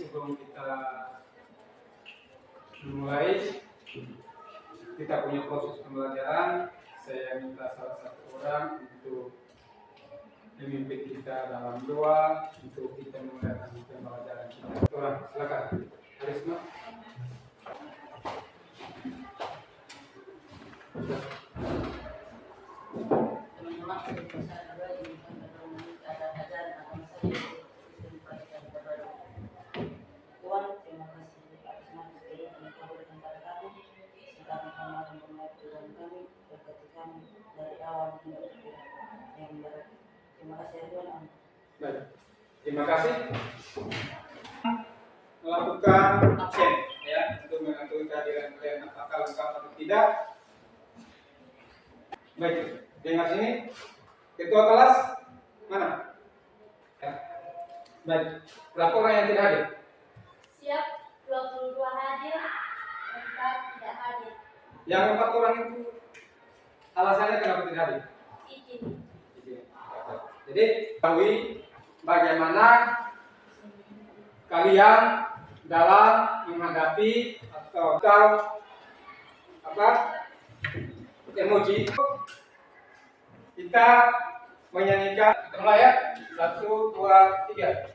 sebelum kita memulai kita punya proses pembelajaran, saya minta salah satu orang untuk memimpin kita dalam doa untuk kita memulai pembelajaran kita. Orang, silakan. Arisma. Terima kasih Tuhan. Baik, terima kasih. Melakukan absen ya untuk mengetahui kehadiran kalian apakah lengkap atau tidak. Baik, dengar sini. Ketua kelas mana? Ya. Baik, berapa orang yang tidak hadir? Siap, 22 hadir, 4 tidak hadir. Yang 4 orang itu alasannya kenapa tidak hadir? Izin. Jadi, ketahui bagaimana kalian dalam menghadapi atau emoji. Kita menyanyikan, kita mulai ya. 1, 2, 3.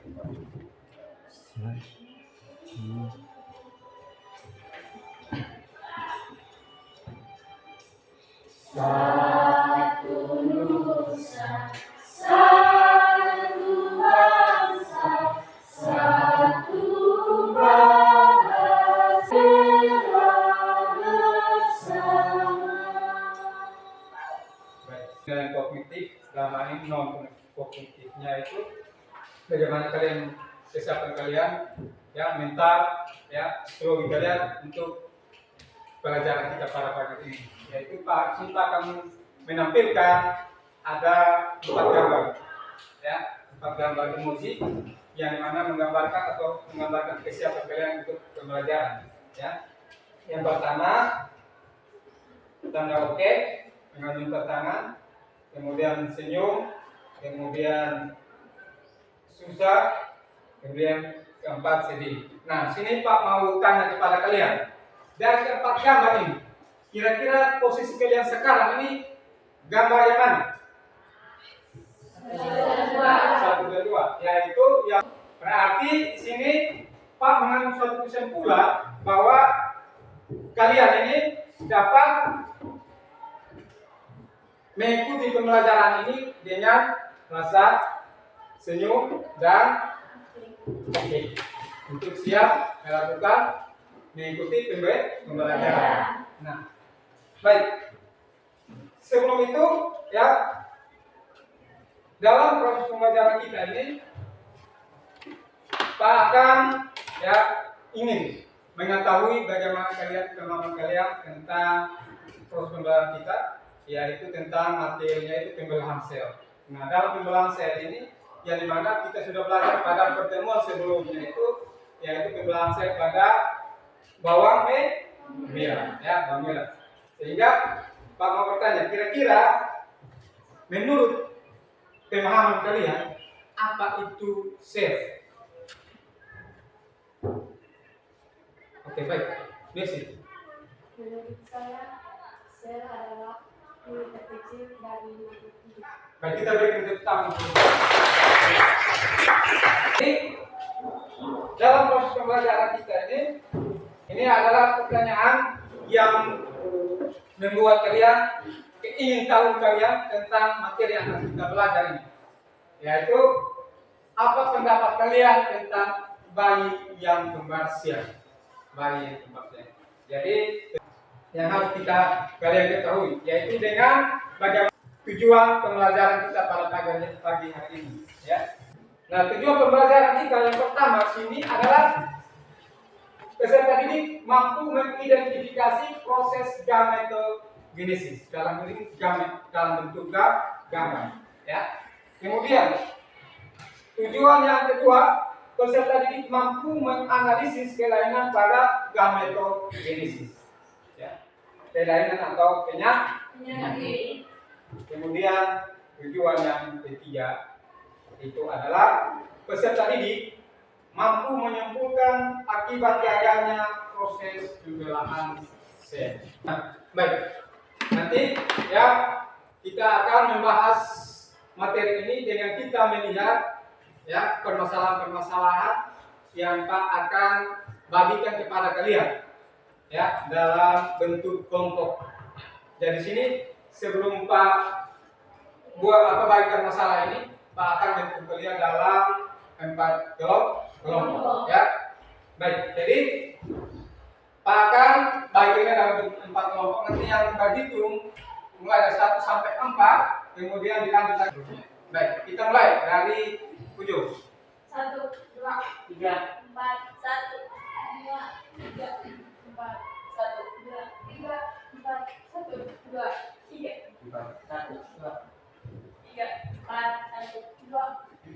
Satu nusa, satu bangsa, satu bahasa bersama. Dengan kognitif, selama ini non kognitifnya itu bagaimana kalian kesiapan kalian ya, mental ya, psikologi kalian untuk pelajaran kita pada pagi ini, yaitu Pak Sinta akan menampilkan ada 4 gambar ya, 4 gambar emoji yang mana menggambarkan kesiapan kalian untuk pembelajaran ya. Yang pertama tanda oke, mengacungkan tangan, kemudian senyum, kemudian susah, kemudian keempat sedih. Nah, sini Pak mau tanya kepada kalian, dari keempat gambar ini, kira-kira posisi kalian sekarang ini gambar yang mana? Satu dan dua, yaitu yang berarti sini Pak mengambil suatu kesimpulan bahwa kalian ini dapat mengikuti pembelajaran ini dengan rasa senyum dan oke, untuk siap melakukan mengikuti pembelajaran. Nah, baik. Sebelum itu ya, dalam proses pembelajaran kita ini Pak akan ya ingin mengetahui bagaimana kemampuan kalian tentang proses pembelajaran kita, yaitu tentang materinya itu pembelahan sel. Nah, dalam pembelahan sel ini yang dimana kita sudah belajar pada pertemuan sebelumnya itu, yaitu pembelahan sel pada bawang merah ya, bawang merah. Sehingga Pak mau bertanya, kira-kira menurut pemahaman kalian apa itu sel? Oke, baik. Messi. Menurut saya, sel adalah unit terkecil dari makhluk hidup. Baik, kita berikan tepuk tangan. Jadi, dalam proses pembelajaran kita ini adalah pertanyaan yang membuat kalian ingin tahu kalian tentang materi yang akan kita belajar ini, yaitu apa pendapat kalian tentang bayi yang kembar siang. Bayi yang kembar siang. Jadi yang harus kalian ketahui yaitu dengan bagaimana tujuan pembelajaran kita pada pagi hari ini ya. Nah, tujuan pembelajaran kita yang pertama sini adalah peserta didik mampu mengidentifikasi proses gametogenesis dalam bentuk gambar ya. Kemudian tujuan yang kedua, peserta didik mampu menganalisis kelainan pada gametogenesis ya. Kelainan atau penyakit. Kemudian tujuan yang ketiga itu adalah peserta didik mampu menyimpulkan akibat gagalnya proses pembelaan sel. Nah, baik. Nanti ya kita akan membahas materi ini dengan kita melihat ya permasalahan-permasalahan yang Pak akan bagikan kepada kalian ya dalam bentuk kelompok. Jadi sini sebelum Pak bagikan masalah ini, Pak akan bentuk kalian dalam 4 kelompok ya. Baik, jadi Pak akan bagikannya dalam bentuk 4 kelompok. Nanti yang berhitung mulai dari 1 sampai 4, kemudian dilanjutkan. Baik, kita mulai dari ujung. 1, 2, 3, 4, 1, 2, 3, 4, 1, 2, 3, 4, 1, 2, 3, 1, 2. 3, 4, 1, 2.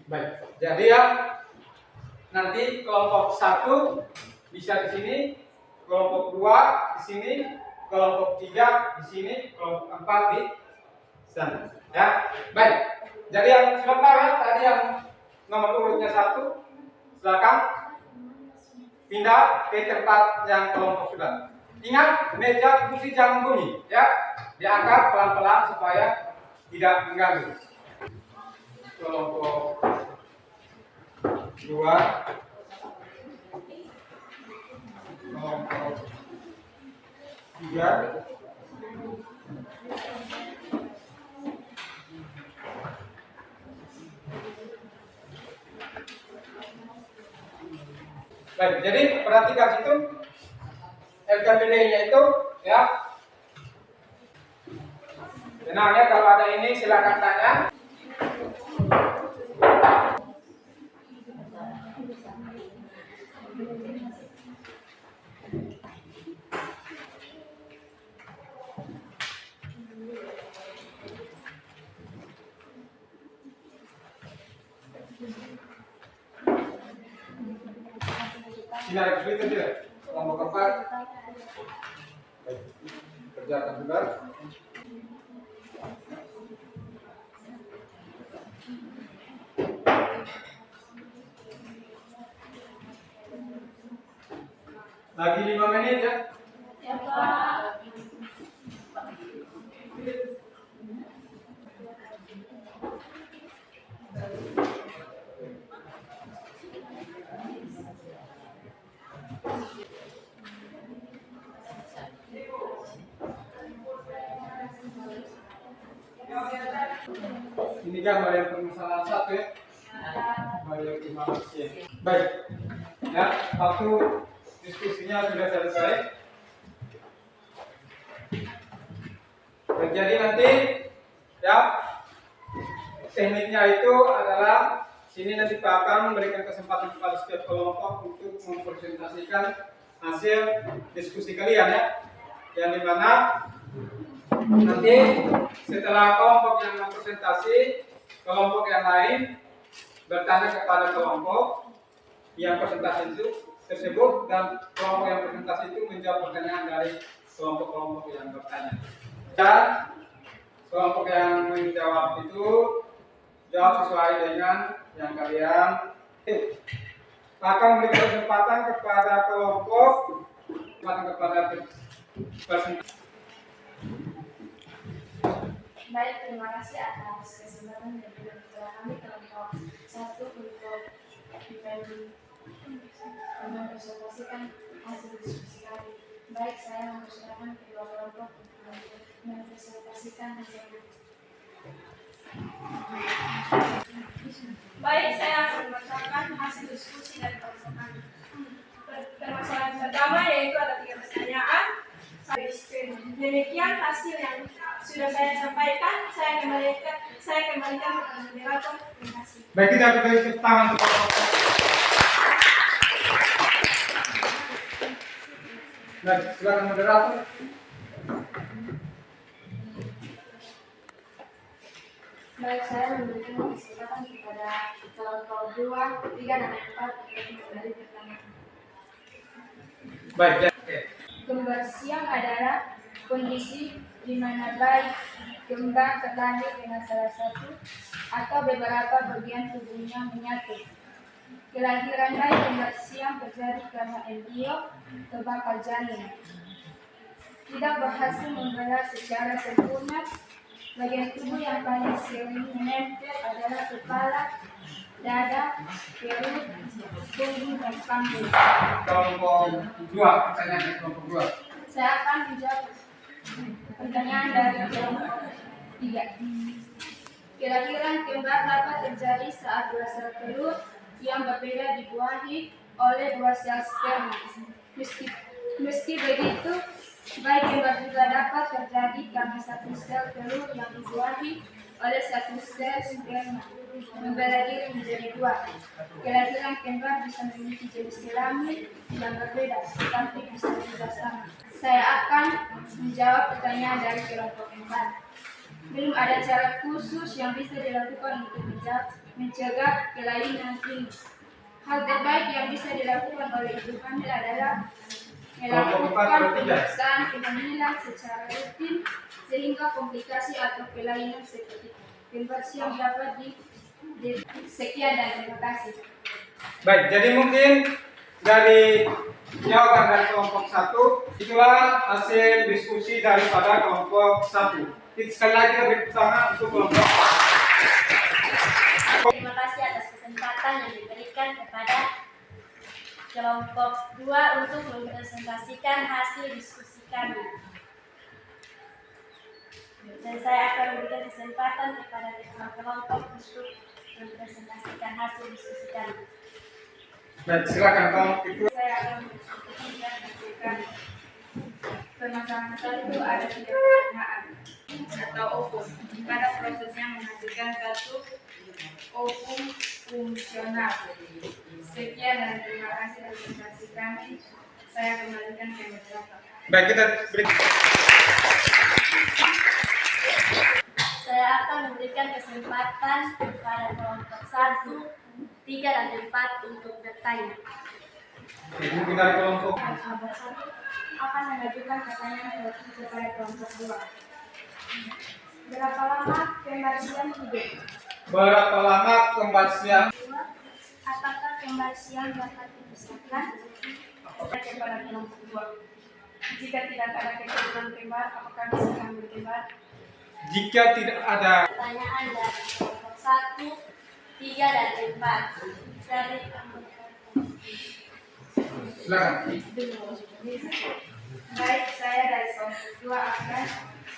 Baik, jadi ya nanti kelompok 1 bisa di sini, kelompok 2 di sini, kelompok 3 di sini, kelompok 4 di sana. Ya, baik. Jadi yang sementara tadi yang nomor urutnya 1, silakan pindah ke tempat yang kelompok sudah. Ingat, meja kursi jangan bunyi, ya. Diangkat pelan-pelan supaya tidak mengganggu. Kelompok 2, kelompok 3, baik, jadi perhatikan situ LKPD-nya itu ya. Tenang ya, kalau ada ini silakan tanya. Sini ada kesulitan tidak? Kelompok 4. Baik, kerjakan juga. Lagi 5 menit ya. Ya, Pak. Ini gambar yang permasalahan 1 ya. Banyak terima kasih. Baik. Ya, waktu diskusinya sudah selesai. Jadi nanti ya tekniknya itu adalah sini nanti Pak akan memberikan kesempatan kepada setiap kelompok untuk mempresentasikan hasil diskusi kalian ya. Yang dimana nanti setelah kelompok yang mempresentasi, kelompok yang lain bertanya kepada kelompok yang presentasi itu tersebut, dan kelompok yang presentasi itu menjawab pertanyaan dari kelompok-kelompok yang bertanya. Dan kelompok yang menjawab itu jawab sesuai dengan yang kalian akan memberikan kesempatan kepada kelompok kepada presentasi. Baik, terima kasih atas kesempatan yang diberikan kami kelompok 1 untuk mempresentasikan hasil diskusi kami. Baik, saya mempersilakan kedua kelompok untuk mempresentasikan hasilnya. Baik, saya akan membacakan hasil diskusi dari kelompok kami. Permasalahan pertama yaitu ada 3 pertanyaan. Demikian hasil yang sudah saya sampaikan. Saya kembalikan kepada moderator. Terima kasih. Baik, kita beri tepuk tangan untuk Baik, silakan moderator. Baik, saya memberikan kesempatan kepada kelompok 2, 3, dan 4 untuk kembali bertanya. Baik, ya. Oke. Gambar siang adalah kondisi di mana bayi kembang terlahir dengan salah satu atau beberapa bagian tubuhnya menyatu. Kelahiran bayi kembar siam terjadi karena embrio terbakar janin. Tidak berhasil membelah secara sempurna. Bagian tubuh yang paling sering menempel adalah kepala, dada, perut, punggung, dan kambing. Kelompok 2, pertanyaan dari kelompok 2. Saya akan menjawab pertanyaan dari kelompok 3. Kelahiran kembar dapat terjadi saat dua sel telur yang berbeda dibuahi oleh dua sel sperma. Meski begitu, bayi kembar juga dapat terjadi karena satu sel telur yang dibuahi oleh satu sel sperma membelah diri menjadi dua. Kelahiran kembar bisa memiliki jenis kelamin yang berbeda, tetapi bisa juga sama. Saya akan menjawab pertanyaan dari kelompok 4. Belum ada cara khusus yang bisa dilakukan untuk mencegah kelainan ini. Hal terbaik yang bisa dilakukan oleh ibu hamil adalah melakukan pemeriksaan kehamilan secara rutin sehingga komplikasi atau kelainan seperti kembar siam dapat sekian dan terima kasih. Baik, jadi mungkin dari jawaban dari kelompok 1 itulah hasil diskusi daripada kelompok 1. Sekali lagi kita beri tepuk tangan untuk kelompok. Terima kasih atas kesempatan yang diberikan kepada kelompok 2 untuk mempresentasikan hasil diskusi kami. Dan saya akan memberikan kesempatan kepada kelompok untuk mempresentasikan hasil diskusi kami. Baik, silakan kelompok itu. Saya akan menjelaskan permasalahan satu ada 3 pertanyaan atau ovum. Pada prosesnya menghasilkan satu ovum fungsional. Sekian dan terima kasih atas presentasi kami. Saya kembalikan ke moderator. Baik, kita beri. Saya akan memberikan kesempatan kepada kelompok 1, 3, dan 4 untuk bertanya. Mungkin dari kelompok. Kelompok 1 akan mengajukan pertanyaan kepada kelompok 2. Berapa lama kembar siam hidup? Berapa lama kembar siam? 2. Apakah kembar siam dapat dipisahkan? Kepada kelompok 2. Jika tidak ada keturunan kembar, apakah bisa kami kembar? Jika tidak ada. Pertanyaan dari kelompok 1, 3, dan 4 dari Silakan. Baik, saya dari kelompok 2 akan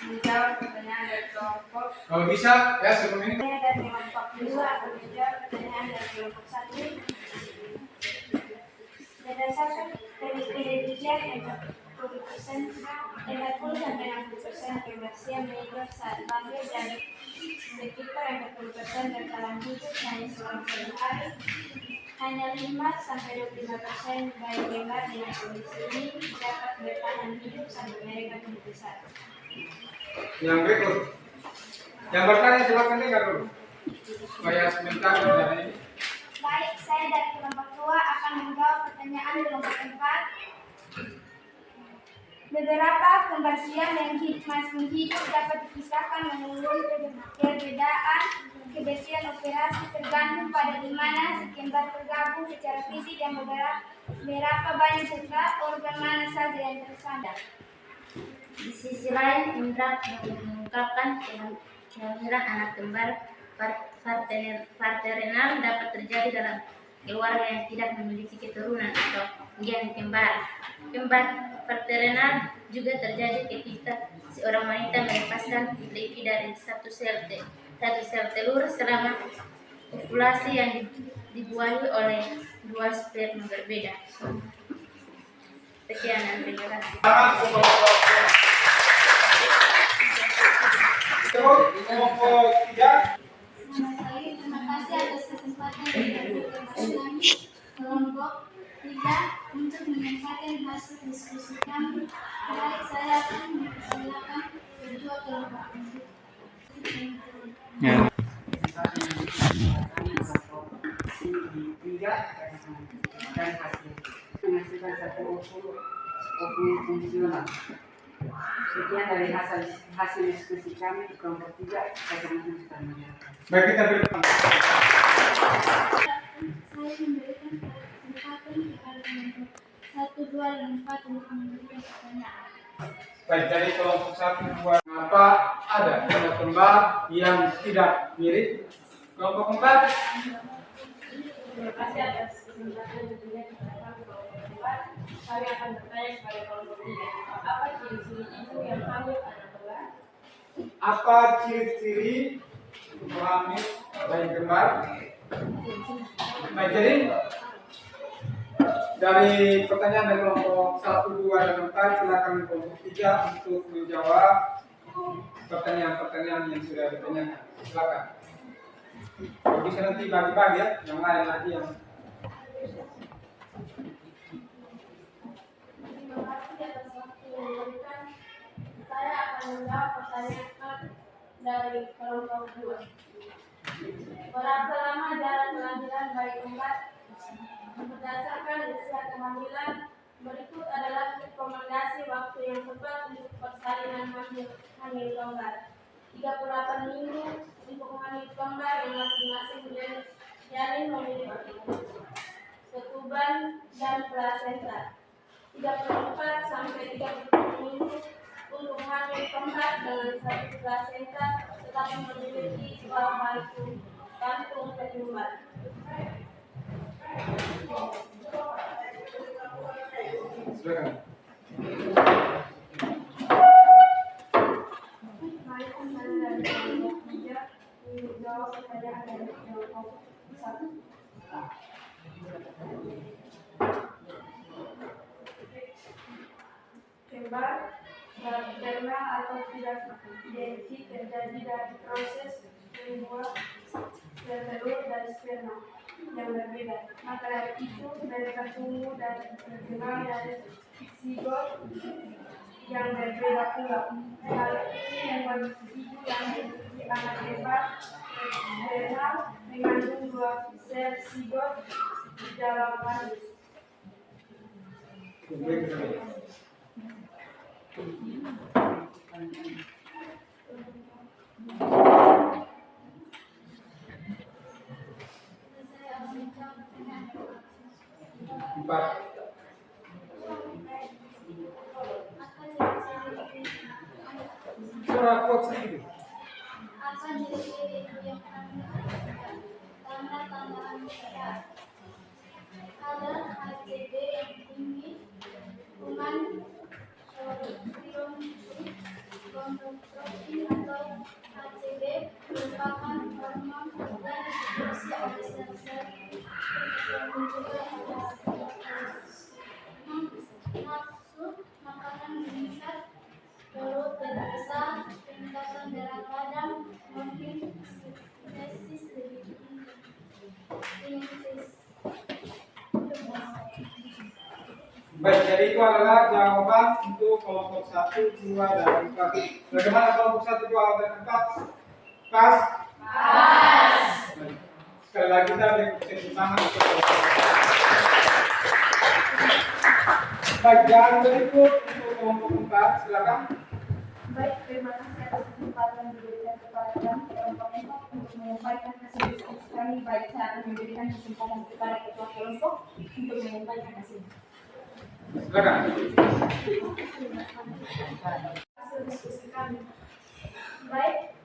menjawab pertanyaan dari kelompok. Kalau bisa, ya sebelum ini. Saya dari kelompok 2 akan menjawab pertanyaan dari kelompok 1. Berdasarkan penelitian 40-60% kembar siam meninggal saat lahir dan sekitar 40% bertahan hidup hanya selama 1 hari. Hanya 5-25% bayi kembar dengan kondisi ini dapat bertahan hidup sampai mereka tumbuh besar. Yang berikut. Yang bertanya silakan dengar dulu. Supaya sebentar dari ini. Baik, saya dari kelompok 2 akan menjawab pertanyaan kelompok 4. Beberapa kembar siam yang masih hidup dapat dipisahkan menurut perbedaan kebersihan operasi tergantung pada di mana si kembar tergabung secara fisik dan berapa banyak serta organ mana saja yang tersandar. Di sisi lain, Indra mengungkapkan kehamilan anak kembar parterenal dapat terjadi dalam keluarga yang tidak memiliki keturunan atau gen kembar. Kembar parterenal juga terjadi ketika seorang wanita melepaskan lebih dari satu sel telur selama ovulasi yang dibuahi oleh dua sperma berbeda. Sekian dan terima kasih. Kelompok 3. Terima kasih atas kesempatan yang diberikan kami kelompok 3 untuk menyampaikan hasil diskusi kami. Baik, saya akan mempersilakan kedua kelompok untuk dan menghasilkan satu ovum fungsional. Sekian dari hasil diskusi kami di kelompok 3. Saya sudah menyerahkan. Baik, kita beri. saya memberikan kesempatan kepada kelompok 1, 2, dan 4 untuk memberikan pertanyaan. Baik, dari kelompok 1, 2, apa ada gambar yang tidak mirip? Kelompok 4. Terima kasih atas kesempatan yang diberikan kepada kelompok 4. Kami akan bertanya kepada kelompok 3. Apa ciri-ciri ibu yang hamil anak kembar? Apa ciri-ciri ibu hamil bayi kembar? Baik, jadi dari pertanyaan dari kelompok 1, 2, dan 4, silakan kelompok 3 untuk menjawab pertanyaan-pertanyaan yang sudah ditanyakan. Silakan. Bisa nanti bagi-bagi ya, yang lain lagi yang Terima kasih atas waktu yang diberikan. Saya akan menjawab pertanyaan dari kelompok 2. Berapa lama jarak kelahiran bayi kembar? Berdasarkan usia kehamilan, berikut adalah rekomendasi waktu yang tepat untuk persalinan hamil kembar. 38 minggu untuk hamil kembar yang masing-masing janin memiliki ketuban dan plasenta. 34 sampai 37 minggu untuk hamil kembar dengan satu plasenta tetapi memiliki 2 kantung penyumbat. silakan. Baik, saya dari kelompok 3 ingin menjawab pertanyaan dari kelompok 1. Kembar pernah atau tidak identik terjadi dari proses membuat sel telur dari sperma yang berbeda. Maka dari itu mereka tumbuh dan terkenal dari zigot yang berbeda pula. Hal ini membuat ibu yang memiliki anak kembar pernah mengandung 2 sel zigot di dalam manis. Empat. Suara kuat sedikit. Apa ciri-ciri ibu yang hamil? Tanda-tanda hamil. Kadar HCG yang tinggi, kuman, gonadotropin atau HCG merupakan hormon dan diproduksi oleh sel-sel yang juga ada nafsu makanan meningkat, perut terbesar, peningkatan berat badan, mungkin sintesis lebih tinggi. Baik, jadi itu adalah jawaban untuk kelompok 1, 2, dan 4. Bagaimana kelompok 1, 2, dan 4? Pas? Pas. Sekali lagi kita beri tepuk tangan untuk kelompok 4. Baik, yang berikut untuk kelompok 4, silakan. Baik, terima kasih atas kesempatan diberikan kepada kami kelompok 4 untuk menyampaikan hasil diskusi kami. Baik, saya akan memberikan kesempatan kepada ketua kelompok untuk menyampaikan hasil. Silakan. Hasil diskusi kami. Baik,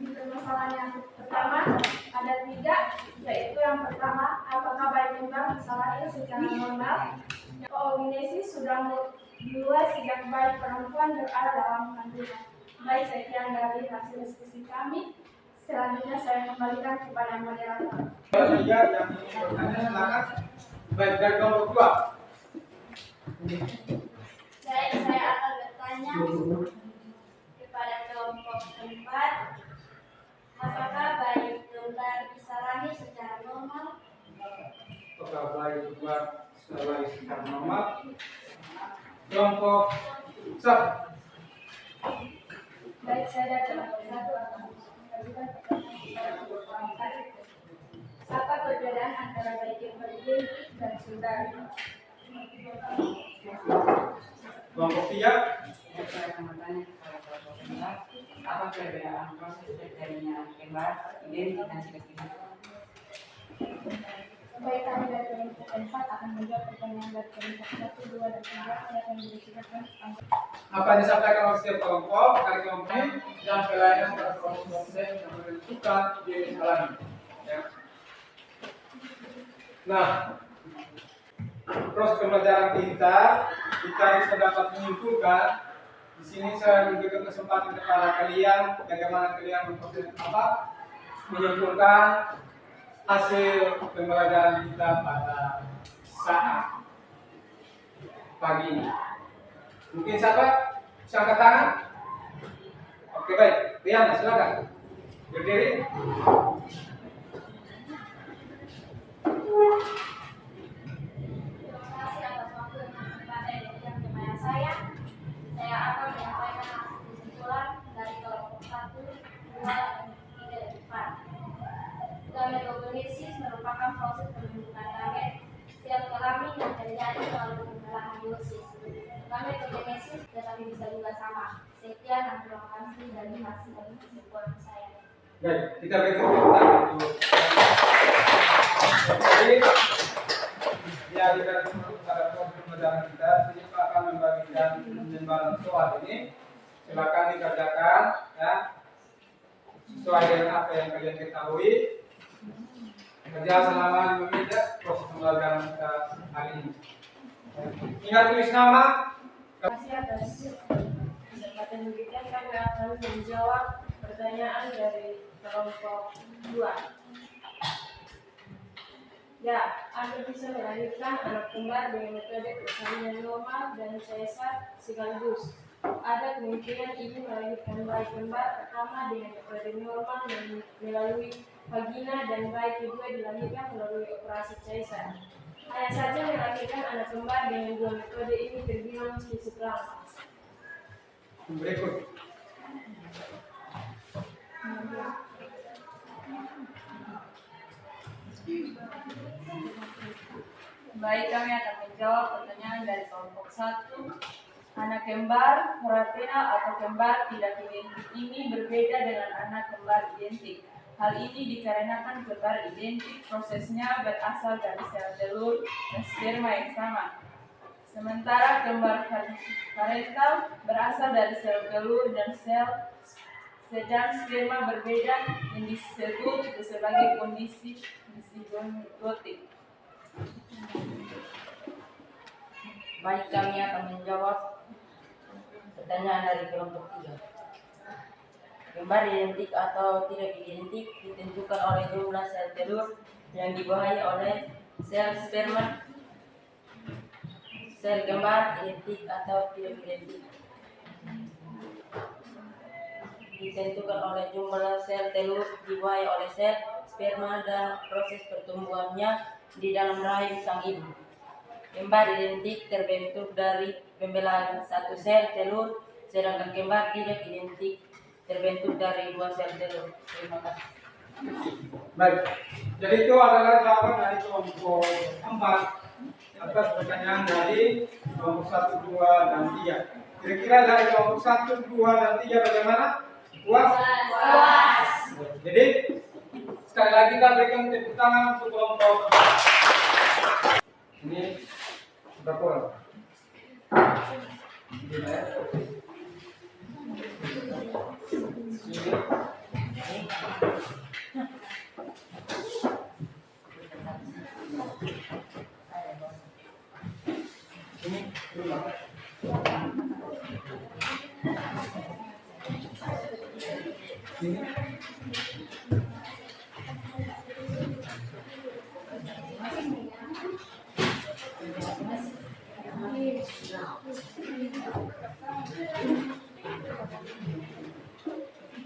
di permasalahan yang pertama ada 3, yaitu yang pertama, apakah bayi kembar bisa lahir secara normal? Oogenesis sudah dimulai sejak bayi perempuan berada dalam kandungan. Baik, sekian dari hasil diskusi kami. Selanjutnya saya kembalikan kepada moderator. Yang bertanya silakan. Baik, dari kelompok 2. Baik, saya akan bertanya kepada kelompok 4. Apakah bayi kembar bisa lahir secara normal? Apakah bayi kembar bisa lahir secara normal? Kelompok 1. Baik, saya dari kelompok 1 akan mengajukan pertanyaan kepada kelompok 4. Apa perbedaan antara bayi kembar identik dan saudara? Kelompok 3. Saya akan bertanya kepada kelompok 4, apa perbedaan proses terjadinya kembar identik dan tidak identik? Baik, kami dari kelompok 4 akan menjawab pertanyaan dari kelompok 1, 2, dan 3. Saya akan memberitakan Apa yang disampaikan oleh setiap kelompok dari kelompok ini dan pelayanan pada proses dosen yang menentukan dialami. Ya. Nah, proses pembelajaran kita bisa dapat menyimpulkan. Di sini saya memberikan kesempatan kepada kalian bagaimana kalian menyimpulkan hasil pembelajaran kita pada saat pagi ini. Mungkin siapa bisa angkat tangan? Oke, baik. Riana, silakan berdiri. Terima kasih atas waktu dan kesempatan yang diberikan kepada saya. Saya akan menyampaikan hasil kesimpulan dari kelompok 1, 2, 3, dan 4. Gametogenesis merupakan proses pembentukan gamet sel kelamin yang terjadi melalui pembelahan meiosis. Gametogenesis tetapi bisa juga sama. Sekian dan terima kasih dari hasil dan kesimpulan saya. Baik, kita berikan tepuk tangan untuk. Jadi, ya kita pada proses pembelajaran kita, saya akan membagikan lembaran soal ini. Silakan dikerjakan, ya, sesuai dengan apa yang kalian ketahui. Kerja selama 5 menit ya, proses pembelajaran kita hari ini. Ingat tulis nama. Terima kasih atas kesempatan diberikan. Kami akan menjawab pertanyaan dari kelompok 2. Ya, Anda bisa melahirkan anak kembar dengan metode persalinan normal dan sesar sekaligus. Ada kemungkinan ibu melahirkan bayi kembar pertama dengan metode normal melalui vagina dan bayi kedua dilahirkan melalui operasi caesar. Hanya saja melahirkan anak kembar dengan dua metode ini terbilang cukup lama. Berikut. Baik, kami akan menjawab pertanyaan dari kelompok 1. Anak kembar fraternal atau kembar tidak identik ini berbeda dengan anak kembar identik. Hal ini dikarenakan kembar identik prosesnya berasal dari sel telur dan sperma yang sama. Sementara kembar parental berasal dari sel telur dan sedang sperma berbeda yang disebut sebagai kondisi zigotik. Baik, kami akan menjawab pertanyaan dari kelompok 3. Kembar identik atau tidak identik ditentukan oleh jumlah sel telur yang dibawahi oleh sel sperma. Sel kembar identik atau tidak identik ditentukan oleh jumlah sel telur dibawahi oleh sel sperma dan proses pertumbuhannya di dalam rahim sang ibu. Kembar identik terbentuk dari pembelahan satu sel telur, sedangkan kembar tidak identik terbentuk dari 2 sel telur. Terima kasih. Baik, jadi itu adalah jawaban dari kelompok 4 atas pertanyaan dari kelompok 1, 2, dan 3. Kira-kira dari kelompok 1, 2, dan 3 bagaimana? Puas? Puas. Jadi sekali lagi kita berikan tepuk tangan untuk kelompok ini berapa orang? Ini ya. Ini rumah. Ini.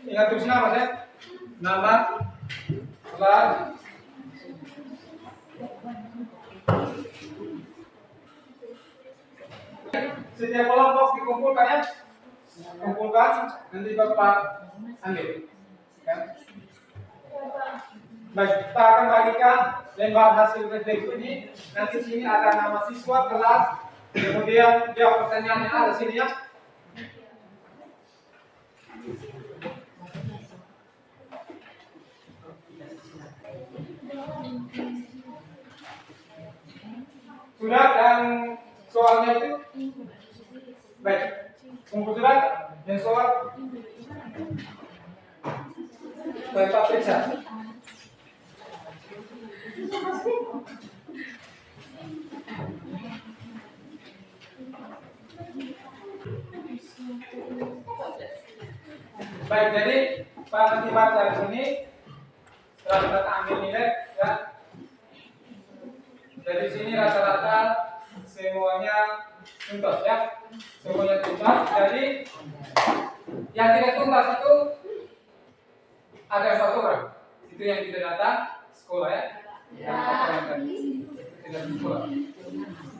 Ingat tulis nama ya. Nama, gelar, setiap kelompok dikumpulkan ya. Kumpulkan, nanti Bapak ambil. Ya. Baik, kita akan bagikan lembar hasil refleksi ini. Nanti sini ada nama siswa, kelas, kemudian jawab pertanyaan yang ada sini ya. surat dan soalnya itu baik. Kumpul surat dan soal. Baik, Pak periksa. Baik, jadi Pak nanti baca di sini setelah kita ambil nilai ya. Dari sini rata-rata semuanya tuntas ya, semuanya tuntas. Jadi yang tidak tuntas itu ada 4 orang. Itu yang tidak datang sekolah ya. Yang 4 orang tadi tidak sekolah.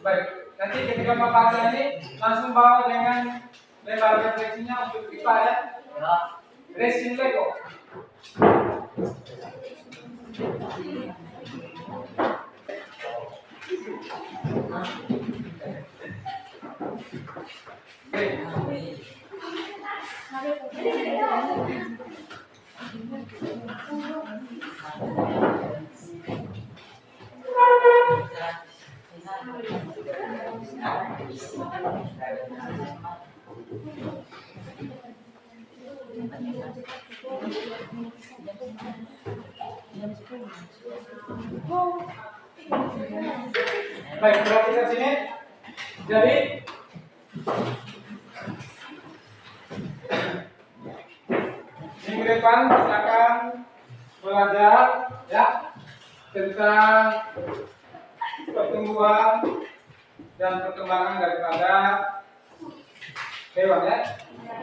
Baik, nanti ketika Pak baca ini langsung bawa dengan lembar refleksinya untuk IPA ya. Resin Lego. Baik, perhatikan sini. Jadi minggu depan kita akan belajar ya tentang pertumbuhan dan perkembangan daripada hewan ya.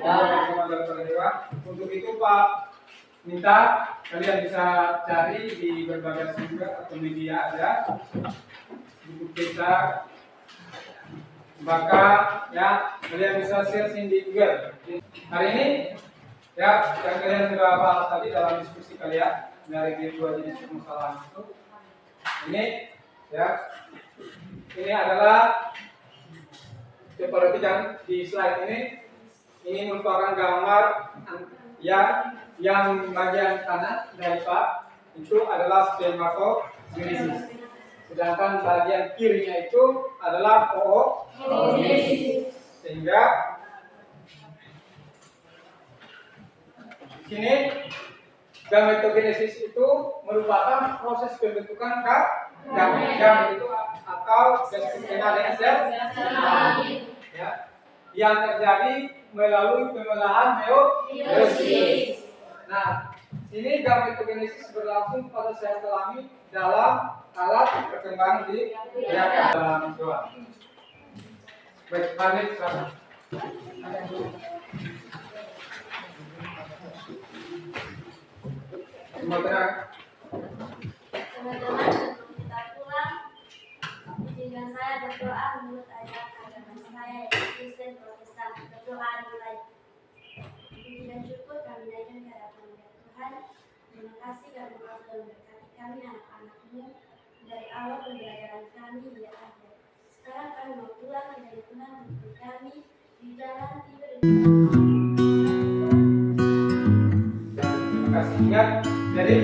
Perkembangan daripada hewan. Untuk itu Pak minta kalian bisa cari di berbagai sumber atau media ada buku kita, maka ya kalian bisa searching di Google. Hari ini ya yang kalian sudah bahas tadi dalam diskusi kalian dari dua jenis permasalahan itu. Ini ya ini adalah perhatikan di slide ini merupakan gambar yang bagian kanan dari Pak itu adalah spermatogenesis. Sedangkan bagian kirinya itu adalah oogenesis. Sehingga di sini gametogenesis itu merupakan proses pembentukan gamet itu atau disebut dengan sel ya, yang terjadi melalui pemelahan meiosis. Nah, ini gametogenesis berlangsung pada sel kelamin dalam alat perkembangan di dalam doa. Baik, lanjut sekarang. Semua tenang. Teman-teman, sebelum kita pulang, izinkan saya berdoa menurut ayat agama saya yaitu Kristen Protestan. Berdoa dimulai. Puji dan syukur kami naikkan kehadapan Tuhan. Terima kasih karena Engkau telah memberkati kami anak-anak-Mu dari awal pembelajaran kami hingga akhir. Sekarang kami mau pulang menjadi Tuhan untuk kami di jalan tidur. Terima kasih. Ingat, jadi